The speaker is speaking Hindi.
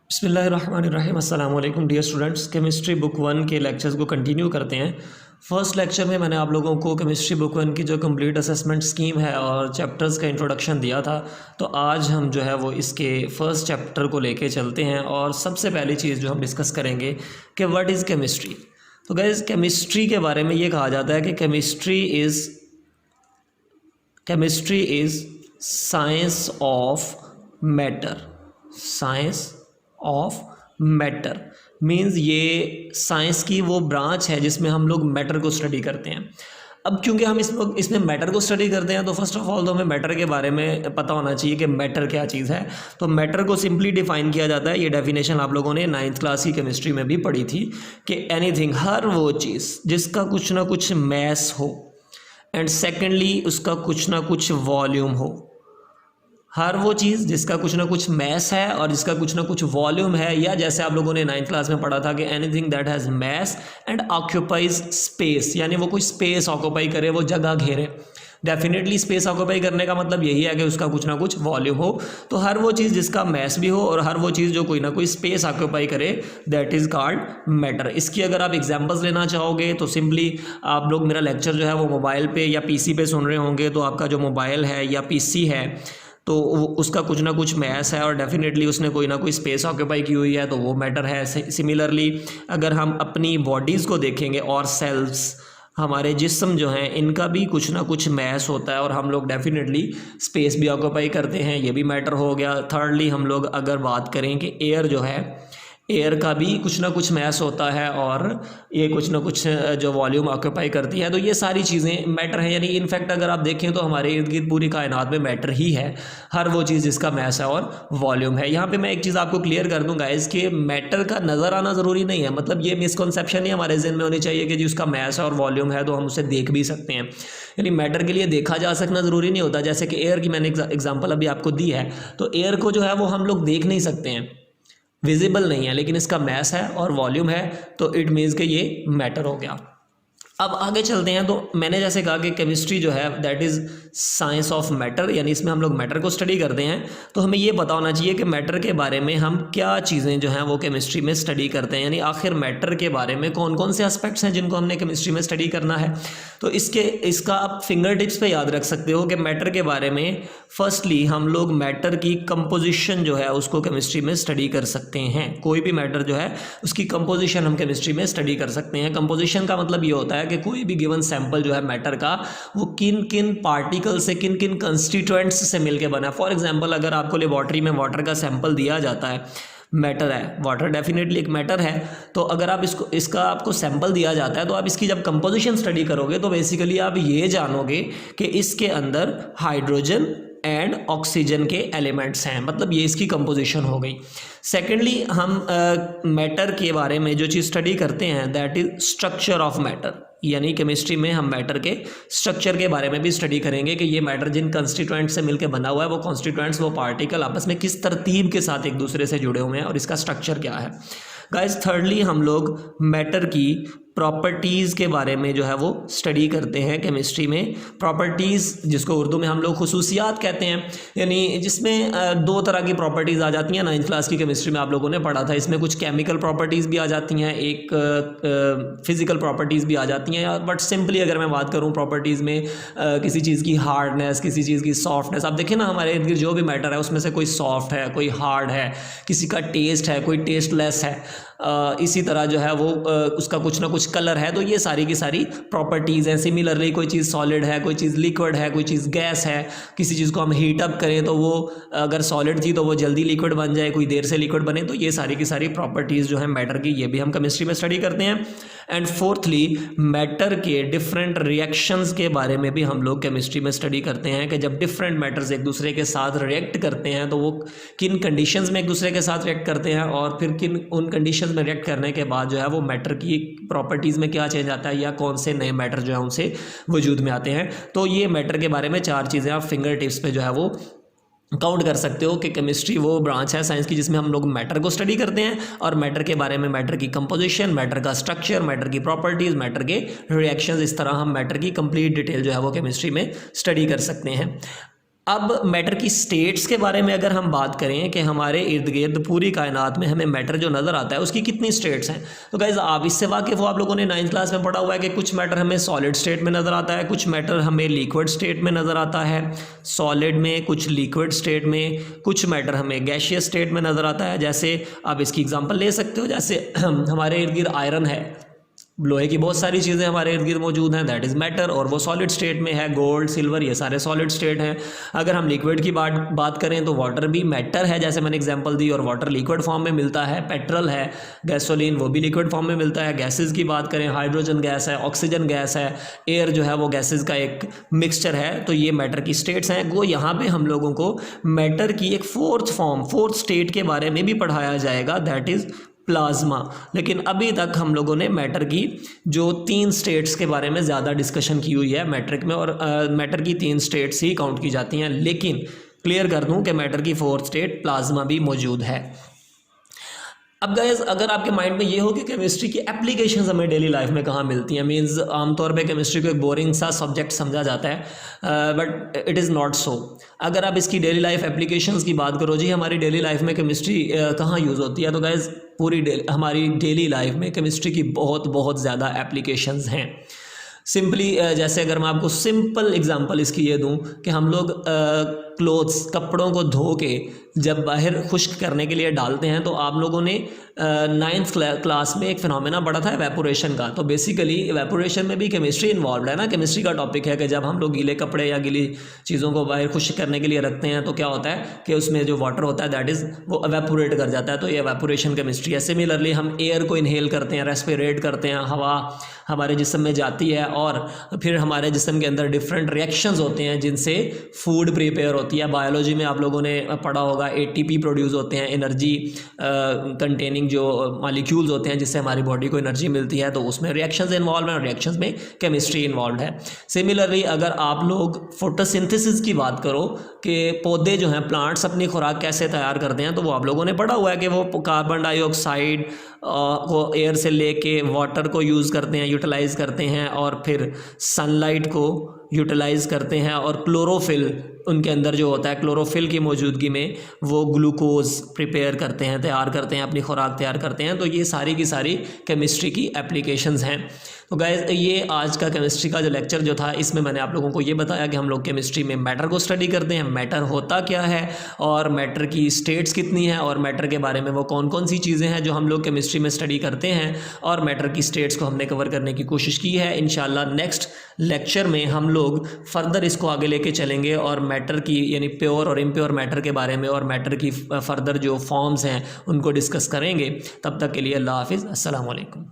बिस्मिल्लाहिर्रहमानिर्रहीम अस्सलाम वालेकुम dear students. Chemistry book one के लेक्चर्स को कंटिन्यू करते हैं। फर्स्ट लेक्चर में मैंने आप लोगों को केमिस्ट्री बुक वन की जो कंप्लीट असेसमेंट स्कीम है और चैप्टर्स का इंट्रोडक्शन दिया था। तो आज हम जो है वो इसके फर्स्ट चैप्टर को लेके चलते हैं और सबसे पहली चीज़ जो हम डिस्कस करेंगे कि व्हाट इज़ केमिस्ट्री। तो गाइस, केमिस्ट्री के बारे में ये कहा जाता है कि chemistry is science of matter. Science of matter means ये साइंस की वो ब्रांच है जिसमें हम लोग मैटर को स्टडी करते हैं। अब क्योंकि हम इसमें मैटर को स्टडी करते हैं तो फर्स्ट ऑफ ऑल तो हमें मैटर के बारे में पता होना चाहिए कि मैटर क्या चीज़ है। तो मैटर को सिंपली डिफाइन किया जाता है, ये डेफिनेशन आप लोगों ने 9th क्लास की केमिस्ट्री में भी पढ़ी थी कि एनीथिंग, हर वो चीज़ जिसका कुछ ना कुछ मैस हो एंड सेकेंडली उसका कुछ ना कुछ वॉल्यूम हो। हर वो चीज़ जिसका कुछ ना कुछ मैस है और जिसका कुछ ना कुछ वॉल्यूम है, या जैसे आप लोगों ने 9th क्लास में पढ़ा था कि anything that has mass and occupies space, यानी वो कोई स्पेस ऑक्यूपाई करे, वो जगह घेरे। डेफिनेटली स्पेस ऑक्यूपाई करने का मतलब यही है कि उसका कुछ ना कुछ वॉल्यूम हो। तो हर वो चीज़ जिसका मैस भी हो और हर वो चीज़ जो कोई ना कोई स्पेस ऑक्यूपाई करे, दैट इज़ कॉल्ड मैटर। इसकी अगर आप एग्जांपल्स लेना चाहोगे तो सिंपली आप लोग मेरा लेक्चर जो है वो मोबाइल पे या पीसी पे सुन रहे होंगे, तो आपका जो मोबाइल है या पीसी है तो उसका कुछ ना कुछ मैस है और डेफिनेटली उसने कोई ना कोई स्पेस ऑक्यूपाई की हुई है, तो वो मैटर है। सिमिलरली अगर हम अपनी बॉडीज़ को देखेंगे और सेल्स, हमारे जिस्म जो हैं, इनका भी कुछ ना कुछ मैस होता है और हम लोग डेफिनेटली स्पेस भी ऑक्यूपाई करते हैं, ये भी मैटर हो गया। थर्डली हम लोग अगर बात करें कि एयर जो है, एयर का भी कुछ ना कुछ मैस होता है और ये कुछ ना कुछ जो वॉल्यूम ऑक्यूपाई करती है, तो ये सारी चीज़ें मैटर हैं। यानी इनफैक्ट अगर आप देखें तो हमारे इर्द गिर्द पूरी कायनात में मैटर ही है, हर वो चीज़ जिसका मैस है और वॉल्यूम है। यहाँ पे मैं एक चीज़ आपको क्लियर कर दूँ गाइस कि मैटर का नज़र आना ज़रूरी नहीं है। मतलब ये मिसकॉन्सेप्शन ही हमारे ज़हन में होनी चाहिए कि जी उसका मैस है और वॉल्यूम है तो हम उसे देख भी सकते हैं। यानी मैटर के लिए देखा जा सकना ज़रूरी नहीं होता। जैसे कि एयर की मैंने एग्जाम्पल अभी आपको दी है, तो एयर को जो है वो हम लोग देख नहीं सकते हैं, विजिबल नहीं है, लेकिन इसका मैस है और वॉल्यूम है, तो इट मीन्स कि ये मैटर हो गया। अब आगे चलते हैं। तो मैंने जैसे कहा कि केमिस्ट्री जो है that is science of matter, यानी इसमें हम लोग मैटर को स्टडी करते हैं। तो हमें ये पता होना चाहिए कि मैटर के बारे में हम क्या चीज़ें जो हैं वो केमिस्ट्री में स्टडी करते हैं, यानी आखिर मैटर के बारे में कौन कौन से एस्पेक्ट्स हैं जिनको हमने केमिस्ट्री में स्टडी करना है। तो इसका आप फिंगर टिप्स पे याद रख सकते हो कि मैटर के बारे में फर्स्टली हम लोग मैटर की कंपोजिशन जो है उसको केमिस्ट्री में स्टडी कर सकते हैं। कोई भी मैटर जो है उसकी कंपोजिशन हम केमिस्ट्री में स्टडी कर सकते हैं। कंपोजिशन का मतलब ये होता है कि कोई भी गिवन सैंपल जो है मैटर का, वो किन किन पार्टिकल से, किन किन कंस्टिट्यूएंट्स से मिलके बना है। फॉर एग्जांपल अगर आपको लेबॉर्ट्री में वाटर का सैंपल दिया जाता है, मैटर है, वाटर डेफिनेटली एक मैटर है, तो अगर आप इसका आपको सैंपल दिया जाता है तो आप इसकी जब कंपोजिशन स्टडी करोगे तो बेसिकली आप ये जानोगे कि इसके अंदर हाइड्रोजन एंड ऑक्सीजन के एलिमेंट्स हैं, मतलब ये इसकी कंपोजिशन हो गई। सेकेंडली हम मैटर के बारे में जो चीज़ स्टडी करते हैं that is structure of matter, यानी केमिस्ट्री में हम मैटर के स्ट्रक्चर के बारे में भी स्टडी करेंगे कि ये मैटर जिन कंस्टिट्यूएंट से मिलकर बना हुआ है, वो कॉन्स्टिट्यूएंट्स, वो पार्टिकल आपस में किस तरतीब के साथ एक दूसरे से जुड़े हुए हैं और इसका स्ट्रक्चर क्या है। गाइस, थर्डली हम लोग मैटर की प्रॉपर्टीज़ के बारे में जो है वो स्टडी करते हैं केमिस्ट्री में। प्रॉपर्टीज़ जिसको उर्दू में हम लोग खुसूसियात कहते हैं, यानी जिसमें दो तरह की प्रॉपर्टीज़ आ जाती हैं। 9th क्लास की केमिस्ट्री में आप लोगों ने पढ़ा था, इसमें कुछ केमिकल प्रॉपर्टीज़ भी आ जाती हैं, एक फिज़िकल प्रॉपर्टीज़ भी आ जाती हैं। बट सिंपली अगर मैं बात करूँ प्रॉपर्टीज़ में, किसी चीज़ की हार्डनेस, किसी चीज़ की सॉफ्टनेस, आप देखें ना हमारे इर्द गिर्द जो भी मैटर है उसमें से कोई सॉफ्ट है, कोई हार्ड है, किसी का टेस्ट है, कोई टेस्टलेस है, इसी तरह जो है वो उसका कुछ ना कुछ कलर है। तो ये सारी की सारी प्रॉपर्टीज़ हैं। सिमिलरली कोई चीज़ सॉलिड है, कोई चीज़ लिक्विड है, कोई चीज़ गैस है, किसी चीज़ को हम हीट अप करें तो वो अगर सॉलिड थी तो वो जल्दी लिक्विड बन जाए, कोई देर से लिक्विड बने। तो ये सारी की सारी प्रॉपर्टीज़ जो है मैटर की, ये भी हम केमिस्ट्री में स्टडी करते हैं। एंड फोर्थली मैटर के डिफरेंट रिएक्शंस के बारे में भी हम लोग केमिस्ट्री में स्टडी करते हैं कि जब डिफरेंट मैटर्स एक दूसरे के साथ रिएक्ट करते हैं तो वो किन कंडीशंस में एक दूसरे के साथ रिएक्ट करते हैं और फिर किन उन कंडीशंस में रिएक्ट करने के बाद जो है वो मैटर की प्रॉपर्टीज़ में क्या चेंज आता है या कौन से नए मैटर जो है उनसे वजूद में आते हैं। तो ये मैटर के बारे में 4 चीज़ें आप फिंगर टिप्स पे जो है वो काउंट कर सकते हो कि केमिस्ट्री वो ब्रांच है साइंस की जिसमें हम लोग मैटर को स्टडी करते हैं और मैटर के बारे में, मैटर की कंपोजिशन, मैटर का स्ट्रक्चर, मैटर की प्रॉपर्टीज़, मैटर के रिएक्शंस, इस तरह हम मैटर की कंप्लीट डिटेल जो है वो केमिस्ट्री में स्टडी कर सकते हैं। अब मैटर की स्टेट्स के बारे में अगर हम बात करें कि हमारे इर्द गिर्द पूरी कायनात में हमें मैटर जो नज़र आता है उसकी कितनी स्टेट्स हैं, तो गाइज़ आप इससे वाकिफ़ हो, आप लोगों ने 9th क्लास में पढ़ा हुआ है कि कुछ मैटर हमें सॉलिड स्टेट में नज़र आता है, कुछ मैटर हमें लिक्विड स्टेट में नज़र आता है, सॉलिड में, कुछ लिक्विड स्टेट में, कुछ मैटर हमें गैशियस स्टेट में नज़र आता है। जैसे आप इसकी एग्जांपल ले सकते हो, जैसे हमारे इर्द गिर्द आयरन है, लोहे की बहुत सारी चीज़ें हमारे इर्द गिर्द मौजूद हैं, दैट इज़ मैटर, और वो सॉलिड स्टेट में है। गोल्ड, सिल्वर, ये सारे सॉलिड स्टेट हैं। अगर हम लिक्विड की बात करें तो वाटर भी मैटर है, जैसे मैंने एग्जांपल दी, और वाटर लिक्विड फॉर्म में मिलता है। पेट्रोल है, गैसोलीन, वो भी लिक्विड फॉर्म में मिलता है। गैसेस की बात करें, हाइड्रोजन गैस है, ऑक्सीजन गैस है, एयर जो है वो गैसेस का एक मिक्सचर है। तो ये मैटर की स्टेट्स हैं। वो यहाँ पर हम लोगों को मैटर की एक फोर्थ स्टेट के बारे में भी पढ़ाया जाएगा, दैट इज़ प्लाज्मा। लेकिन अभी तक हम लोगों ने मैटर की जो 3 स्टेट्स के बारे में ज़्यादा डिस्कशन की हुई है मैट्रिक में, और मैटर की 3 स्टेट्स ही काउंट की जाती हैं। लेकिन क्लियर कर दूं कि मैटर की 4th स्टेट प्लाज्मा भी मौजूद है। अब गाइस, अगर आपके माइंड में ये हो कि केमिस्ट्री की एप्लीकेशंस हमें डेली लाइफ में कहाँ मिलती हैं, मींस आमतौर पे केमिस्ट्री को एक बोरिंग सा सब्जेक्ट समझा जाता है, but it is not so. अगर आप इसकी डेली लाइफ एप्लीकेशंस की बात करो, जी हमारी डेली लाइफ में केमिस्ट्री कहाँ यूज़ होती है, तो गाइस हमारी डेली लाइफ में केमिस्ट्री की बहुत ज़्यादा एप्लीकेशंस हैं। सिंपली जैसे अगर मैं आपको सिंपल एग्जांपल इसकी ये दूं कि हम लोग क्लोथ्स, कपड़ों को धो के जब बाहर खुश्क करने के लिए डालते हैं, तो आप लोगों ने 9th क्लास में एक फिनोमेना पढ़ा था एवेपोरेशन का। तो बेसिकली एवेपोरेशन में भी केमिस्ट्री इन्वॉल्व है ना। केमिस्ट्री का टॉपिक है कि जब हम लोग गीले कपड़े या गीली चीज़ों को बाहर खुश्क करने के लिए रखते हैं तो क्या होता है कि उसमें जो वाटर होता है दैट इज़ वो एवेपोरेट कर जाता है। तो ये एवेपोरेशन केमिस्ट्री है। सिमिलरली हम एयर को इनहेल करते हैं, रेस्पिरेट करते हैं, हवा हमारे जिस्म में जाती है, और फिर हमारे जिस्म के अंदर डिफरेंट रिएक्शंस होते हैं जिनसे फूड प्रिपेयर होती है। बायोलॉजी में आप लोगों ने पढ़ा होगा ATP प्रोड्यूस होते हैं, एनर्जी कंटेनिंग जो मॉलिक्यूल्स होते हैं जिससे हमारी बॉडी को एनर्जी मिलती है। तो उसमें रिएक्शंस इन्वॉल्व हैं और रिएक्शंस में केमिस्ट्री इन्वॉल्व है। सिमिलरली अगर आप लोग फोटोसिंथेसिस की बात करो कि पौधे जो हैं, प्लांट्स अपनी खुराक कैसे तैयार करते हैं, तो वो आप लोगों ने पढ़ा हुआ है कि वो कार्बन डाइऑक्साइड को एयर से लेके वाटर को यूज़ करते हैं, यूटिलाइज़ करते हैं, और फिर सनलाइट को यूटिलाइज़ करते हैं, और क्लोरोफिल उनके अंदर जो होता है, क्लोरोफिल की मौजूदगी में वो ग्लूकोज प्रिपेयर करते हैं, तैयार करते हैं, अपनी खुराक तैयार करते हैं। तो ये सारी की सारी केमिस्ट्री की एप्लीकेशंस हैं। तो गाइस, ये आज का केमिस्ट्री का जो लेक्चर जो था, इसमें मैंने आप लोगों को ये बताया कि हम लोग केमिस्ट्री में मैटर को स्टडी करते हैं, मैटर होता क्या है, और मैटर की स्टेट्स कितनी है, और मैटर के बारे में वो कौन कौन सी चीज़ें हैं जो हम लोग केमिस्ट्री में स्टडी करते हैं, और मैटर की स्टेट्स को हमने कवर करने की कोशिश की है। इंशाल्लाह नेक्स्ट लेक्चर में हम लोग फर्दर इसको आगे लेके चलेंगे और मैटर की यानी प्योर और इम्प्योर मैटर के बारे में और मैटर की फर्दर जो फॉर्म्स हैं उनको डिस्कस करेंगे। तब तक के लिए अल्लाह हाफिज़, अस्सलाम वालेकुम।